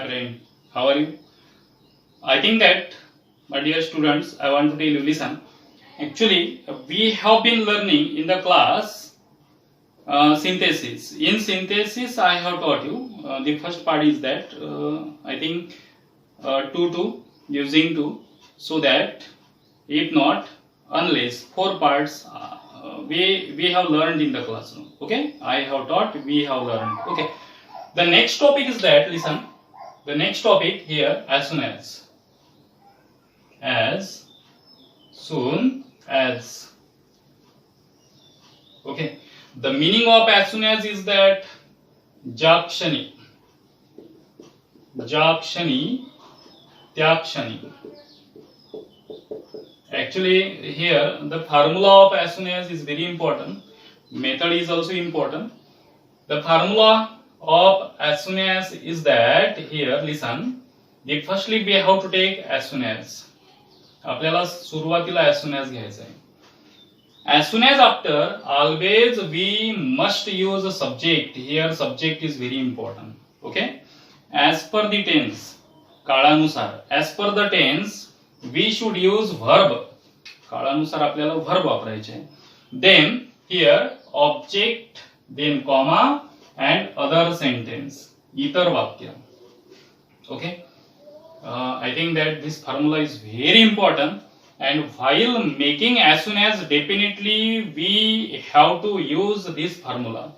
Hi friend, how are you? I think that, my dear students, I want to tell you, listen. Actually, we have been learning in the class synthesis. In synthesis, I have taught you the first part is that I think 2 using 2, so that if not, unless 4 parts we have learned in the classroom. Okay, I have taught, we have learned. Okay, the next topic is that, listen. The next topic here, as soon as. Okay, the meaning of as soon as is that jakshani, tyakshani. Actually, here the formula of as soon as is very important. Method is also important. The formula of as soon as is that, here listen, firstly we have to take as soon as. आपल्याला सुरुवातीला as soon as घ्यायचा आहे. As soon as after, always we must use a subject. Here subject is very important. Okay, as per the tense, काळानुसार, as per the tense we should use verb. काळानुसार आपल्याला verb वापरायचे. Then here object, then comma and other sentence, इतर वाक्य. Okay, I think that this formula is very important, and while making as soon as, definitely we have to use this formula.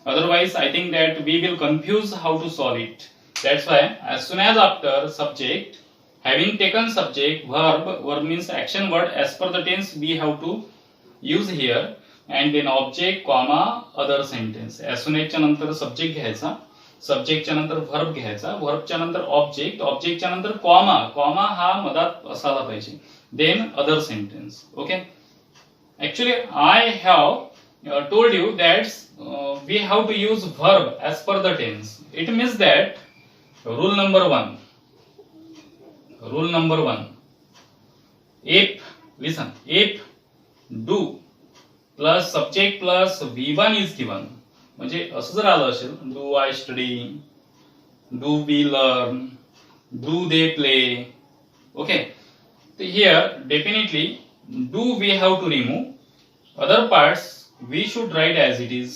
Otherwise, I think that we will confuse how to solve it. That's why as soon as after subject, having taken subject, verb means action word, as per the tense we have to use here. And then object, comma, other sentence. As soon as च्या नंतर subject घ्यायचा, subject च्या नंतर verb घ्यायचा, verb च्या नंतर object, object च्या नंतर comma हा मधात असायला पाहिजे. Then other sentence. Okay. Actually, I have told you that we have to use verb as per the tense. It means that rule number one. If, listen, if do plus subject plus V1 is given, म्हणजे असं जर आलं असेल, do I study, do we learn, do they play. Okay, so here definitely do we have to remove, other parts we should write as it is.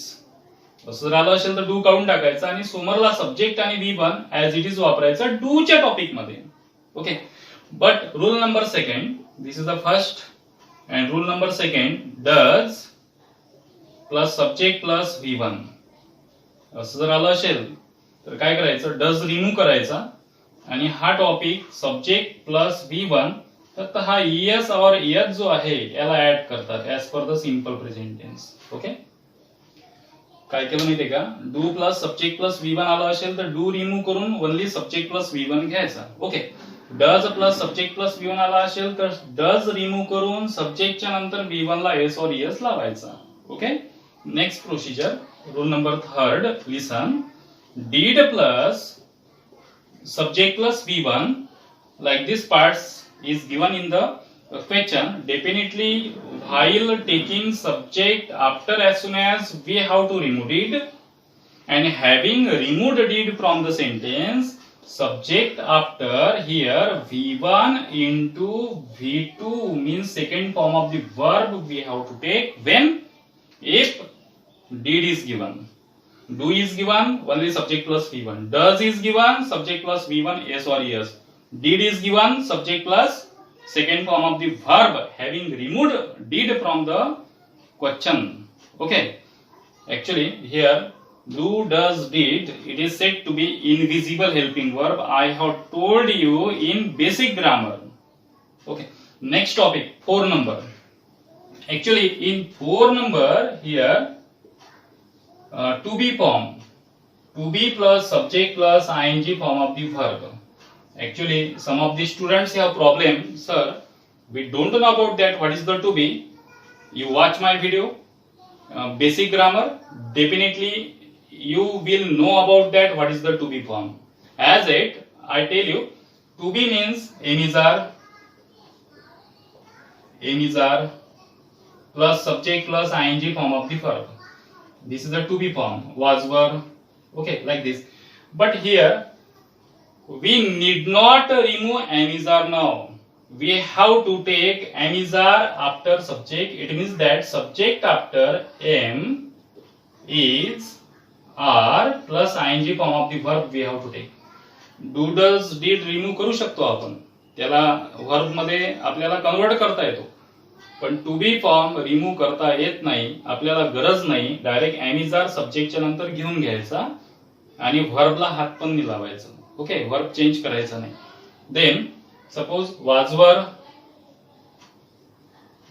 असं जर आलं असेल तर do काढून टाकायचा आणि समोरला सब्जेक्ट आणि V1 as it is वापरायचा do च्या टॉपिक मध्ये. Okay, but rule number second, this is the first, and rule number second, does plus subject plus V1. असं जर आलं असेल तर काय करायचं, डज रिमूव्ह करायचा आणि हा टॉपिक सब्जेक्ट प्लस V1, तर हा ES और ES जो आहे याला ऍड करतात as per the simple present tense. Okay, काय केलं माहितीये का, do plus subject plus V1 आलं असेल तर डू रिमूव्ह करून ओनली सब्जेक्ट प्लस V1 घ्यायचा. Okay, does plus subject plus V1 आला असेल तर डज रिमूव्ह करून सब्जेक्टच्या नंतर V1 ला S और ES लावायचा. Okay, next procedure, rule number third, listen, did plus subject plus V1, like this parts is given in the question. Definitely while taking subject after as soon as, we have to remove did, and having removed did from the sentence, subject after, here V1 into V2 means second form of the verb we have to take when, if did is given, do is given, only subject plus V1, does is given, subject plus V1 S or ES, did is given, subject plus second form of the verb having removed did from the question. Okay, actually here do, does, did, it is said to be invisible helping verb. I have told you in basic grammar. Okay, next topic, 4 number. Actually in 4 number here, to be form, to be plus subject plus ing form of the verb. Actually some of the students have problem, sir, we don't know about that, what is the to be. You watch my video, basic grammar, definitely you will know about that, what is the to be form. As it, I tell you, to be means aim is are plus subject plus ing form of the verb. This is the to be form, was, were. Okay, like this. But here we need not remove am is are now. We have to take am is are after subject. It means that subject after am is are plus ing form of the verb we have to take. Do does did remove करू शकतो आपण, त्याला verb मध्ये आपल्याला convert करता येतो, पण to be form remove करता येत नाही, आपल्याला गरज नाही. डायरेक्ट am is are सब्जेक्टच्या नंतर घेऊन घ्यायचा आणि व्हर्बला हात पण नाही लावायचा. ओके, वर्ब चेंज करायचा नाही. Then suppose was were,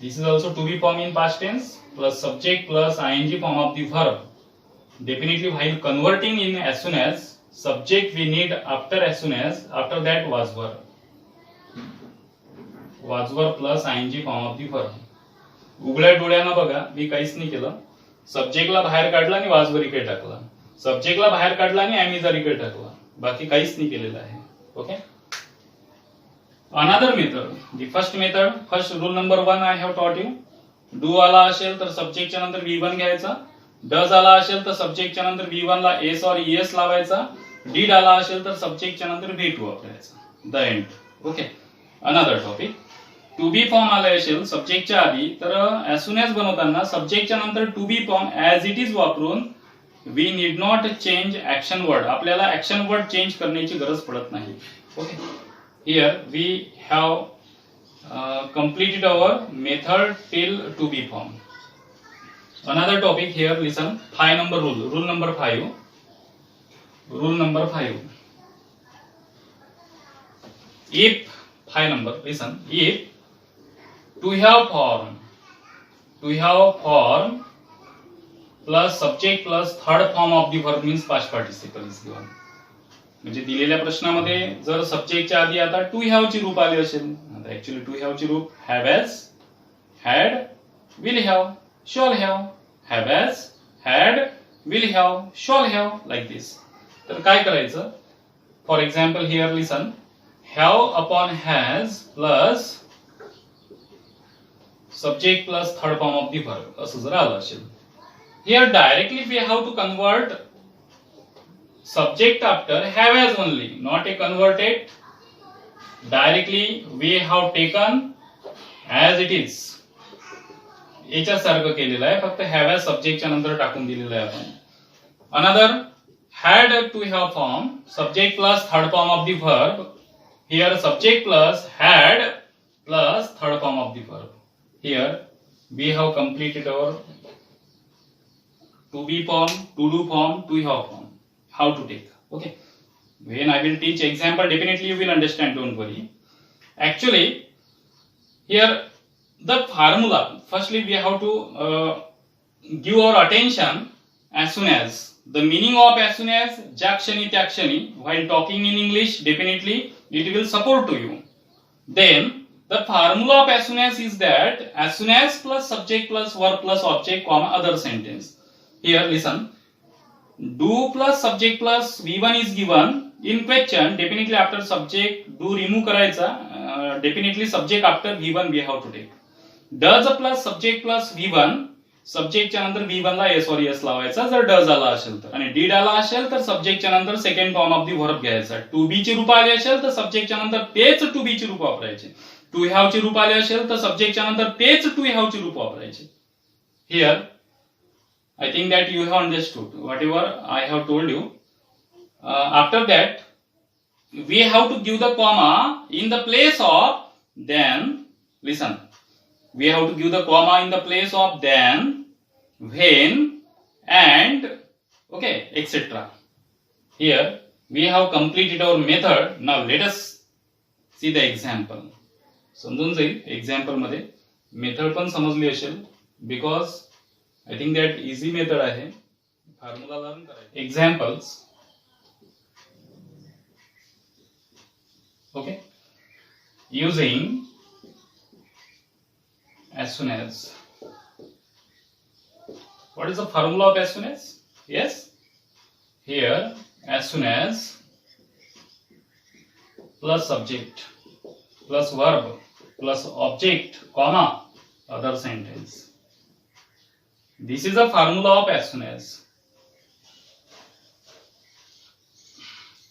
this is also to be form in past tense plus subject plus ing form of the verb. Definitely while converting in as soon as subject we need after as soon as, after that was were plus ing form of the verb. उघड्या डोळ्यानं बघा, मी काहीच नाही केलं. सब्जेक्टला बाहेर काढला आणि वाजवर इकडे टाकला, सब्जेक्टला बाहेर काढला आणि am is are इकडे टाकला, बाकी काहीच नाही केलेलं आहे. Okay, another method, the first method, first rule number 1 I have taught you. Do आला असेल तर सब्जेक्टच्या नंतर V1 घ्यायचा. डज आला असेल तर सब्जेक्टच्या नंतर V1 ला एस और ES लावायचा. डीड आला असेल तर सब्जेक्टच्या नंतर V2 वापरायचा. The end. Okay, another topic, to be form आला असेल सब्जेक्टच्या आधी तर ऍज सून ऍज बनवताना सब्जेक्टच्या नंतर to be form as it is वापरून we need not change action word. आपल्याला ऍक्शन वर्ड चेंज करण्याची गरज पडत नाही. Okay, here we have completed our method till to be form. Another topic here, listen, 5 number rule. Rule number 5. Rule number 5. If 5 number, listen, if to have form plus subject plus third form of the verb means past participle is given. म्हणजे दिलेल्या प्रश्नामध्ये जर सब्जेक्टच्या आधी आता to have ची रूप आली असेल, आता ऍक्च्युअली टू हॅव ची रूप have has, had, will have, shall have, have has, had, will have, shall have, like this. तर काय करायचं, for example here listen, have upon has plus subject plus third form of the verb असं जर आलं असेल, here directly we have to convert subject after have as only, not a converted. Directly we have taken as it is, याच्या सारखं केलेलं आहे, फक्त have as सब्जेक्टच्या नंतर टाकून दिलेलं आहे आपण. Another, had to have form, subject plus third form of the verb. Here subject plus had plus third form of the verb. Here we have completed our to be form, to do form, to have form. How to take. Okay, when I will teach example, definitely you will understand, don't worry. Actually here the formula, firstly we have to give our attention as soon as, the meaning of as soon as, jakshani tyakshani, while talking in English definitely it will support to you. Then the formula of as soon as is that as soon as plus subject plus verb plus object comma other sentence. Here listen, do plus subject plus V1 is given in question. Definitely after subject do remove करायचा, definitely subject after V1 we have to take. Does plus subject plus V1, सब्जेक्टच्या नंतर V1 La S or ES लावायचा जर does आला असेल तर, आणि did आला असेल तर सब्जेक्टच्या नंतर second form of the verb घ्यायचा. टू बी ची रूप आली असेल तर सब्जेक्टच्या नंतर तेच टू बी ची रूप वापरायचे. टू हॅव ची रूप आली असेल तर सब्जेक्टच्या नंतर तेच टू हॅव ची रूप वापरायचे. Here I think that you have understood whatever I have told you. After that, we have to give the comma in the place of then. Listen, we have to give the comma in the place of then, when, and, okay, etc. Here we have completed our method. Now let us see the example. समजून जाईल example मध्ये, method पण समजली असेल, because I think that easy method आहे, formula learn करायचं. Examples. Okay, using as soon as. What is the formula of as soon as? Yes, here as soon as plus subject plus verb plus object comma other sentence. This is the formula of as soon as.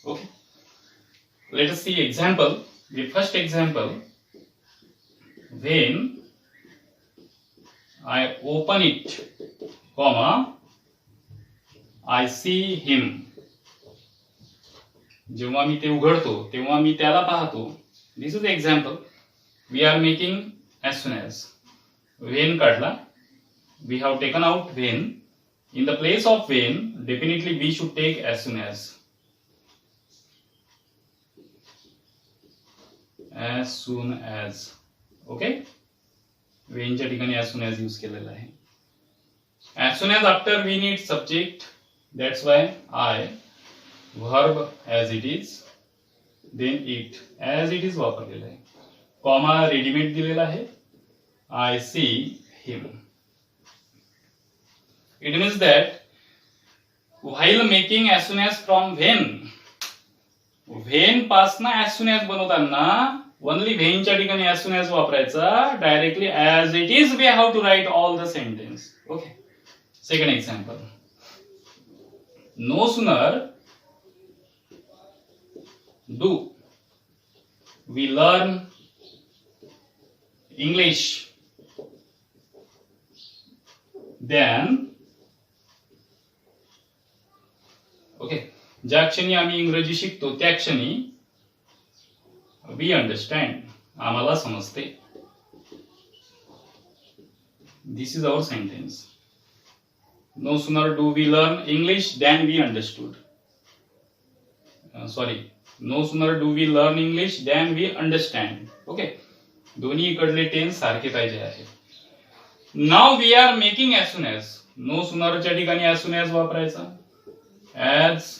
Okay, let us see example. The first example, when I open it, comma, I see him. जेव्हा मी ते उघडतो तेव्हा मी त्याला पाहतो. This is example. We are making as soon as. When काढला, we have taken out when. In the place of when, definitely we should take as soon as. As soon as. Okay? When च्या ठिकाणी as soon as use केलेला आहे. As soon as after we need subject. That's why I. Verb as it is, then it as it is वापरलेला आहे. Comma readymade दिलेला आहे. I see him. It means that while making as soon as from when पासना as soon as बनवताना only when च्या ठिकाणी as soon as वापरायचा. Directly as it is we have to write all the sentence. Okay. Second example. No sooner do we learn English then, okay, ज्या क्षणी आम्ही इंग्रजी शिकतो त्या क्षणी we understand, आम्हाला समजते. This is our sentence. No sooner do we learn English than we understood. No sooner do we learn English than we understand. Okay. दोन्ही इकडले टेन्स सारखे पाहिजे आहे. Now we are making as soon as. No sooner च्या ठिकाणी as soon as वापरायचा. As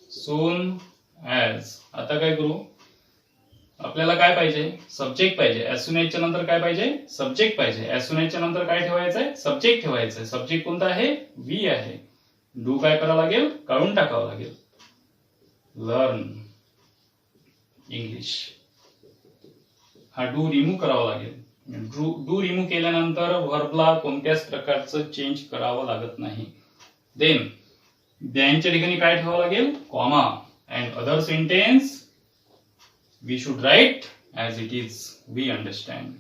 soon as. आता काय करू? आपल्याला काय पाहिजे? सब्जेक्ट पाहिजे. as soon as च्या नंतर काय पाहिजे? सब्जेक्ट पाहिजे. as soon as च्या नंतर काय ठेवायचंय? सब्जेक्ट ठेवायचंय. सब्जेक्ट कोणता आहे? we आहे. डू काय करावं लागेल? काढून टाकावं लागेल. Learn English. हा डू रिमूव्ह करावा लागेल. डू रिमूव्ह केल्यानंतर व्हर्बला कोणत्याच प्रकारचं चेंज करावं लागत नाही. देन त्यांच्या ठिकाणी काय ठेवावं लागेल? Comma. And other sentence we should write as it is. We understand.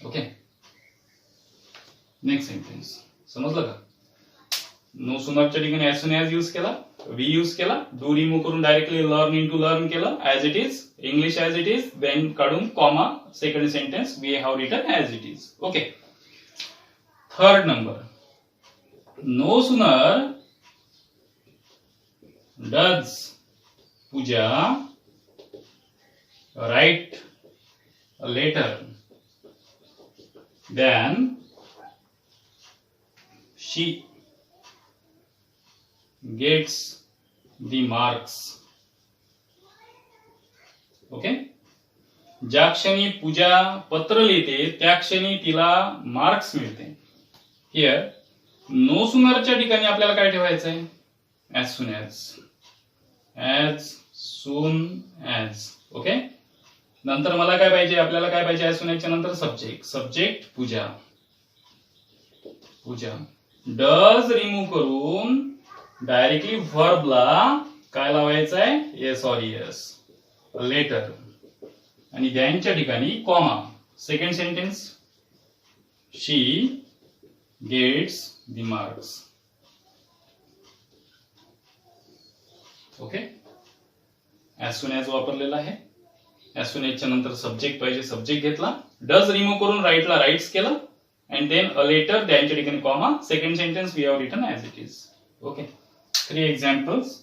Okay. Next sentence समजलं का? नो सुनरच्या ठिकाणी as soon as यूज केला, वी यूज केला, डू रिमूव्ह करून डायरेक्टली लर्न इंटू लर्न केलं, as it is, English as it is, then काढून comma, second sentence we have written as it is. Okay. Third number. No sooner does Pooja write a letter then she gets the marks. Okay. ज्या क्षणी पूजा पत्र लिहिते त्या क्षणी तिला marks मिळते. Here no सुनरच्या ठिकाणी आपल्याला काय ठेवायचंय? as soon as. as soon as. Okay. नंतर मला काय पाहिजे? आपल्याला काय पाहिजे? as soon as च्या नंतर subject. Subject Pooja. Pooja. Does remove करून डायरेक्टली व्हर्बला काय लावायचंय? Yes or yes. लेटर. आणि त्यांच्या ठिकाणी comma. Second sentence she gets the marks. Okay. as soon as वापरलेला आहे. as soon as च्या नंतर सब्जेक्ट पाहिजे, सब्जेक्ट घेतला. डज रिमूव्ह करून राईटला राईट्स केलं. And then a later त्यांच्या ठिकाणी comma, second sentence we have written as it is. Okay. 3 examples.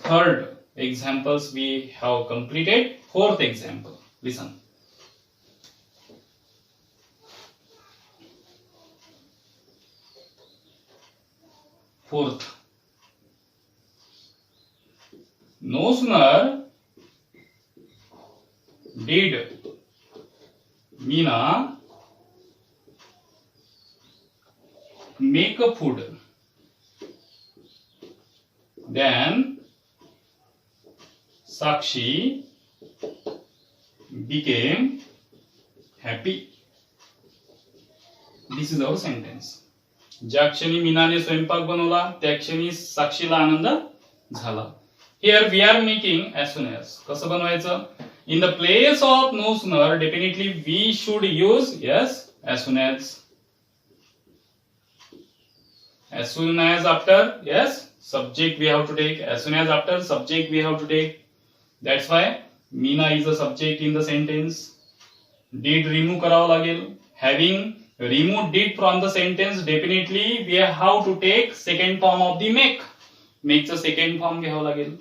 Third examples we have completed. Fourth example. Listen. Fourth. No sooner did Meena make a food then Sakshi became happy. This is our sentence. ज्या क्षणी मीनाने स्वयंपाक बनवला त्या क्षणी साक्षीला आनंद झाला. Here we are making as soon as. कसं बनवायचं? In the place of no sooner definitely we should use yes as soon as. As soon as after yes subject we have to take. As soon as after subject we have to take. That's why Meena is a subject in the sentence. Did remove करावं लागेल. Having removed did from the sentence, definitely we have to take second form of the make. Make चं second form घ्यावं लागेल.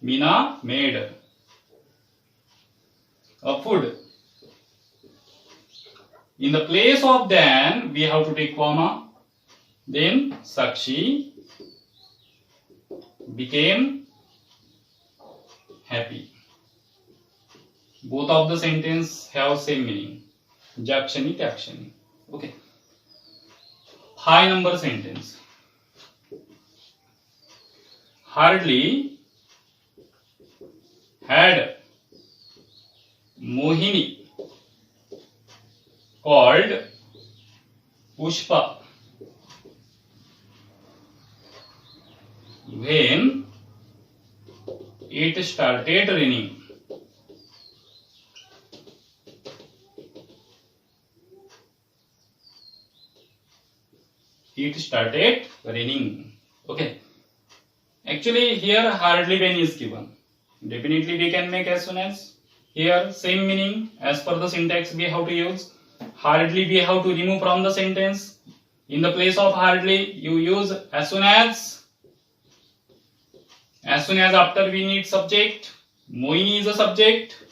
Meena made a food. In the place of then we have to take comma. Then Sakshi became happy. Both of the sentence have same meaning. ज्या क्षणी त्या क्षणी. Okay. 5 number sentence. Hardly had Mohini called Pushpa when it started raining. It started raining. Okay. Actually, here hardly when is given. Definitely we can make as soon as. Here same meaning as per the syntax we have to use. Hardly we have to remove from the sentence. In the place of hardly you use as soon as. As soon as after we need subject. Mohini is a subject.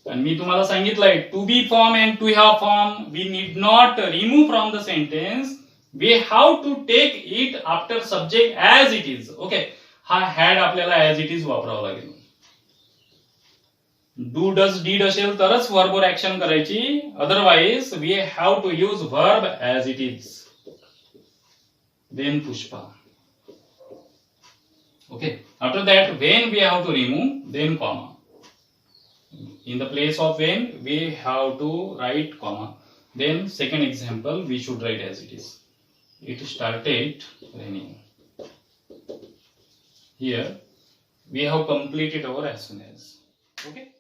And मी तुम्हाला सांगितलंय to be form and to have form we need not remove from the sentence. We have to take it after subject as it is. Okay. हा had आपल्याला as it is वापरावा लागेल. Do does did असेल तरच verb वर action करायची. Otherwise we have to use verb as it is. Then Pushpa. Okay. After that when we have to remove then comma. In the place of when we have to write comma. Then second example we should write as it is. It started raining. Here we have completed our as soon as. Okay.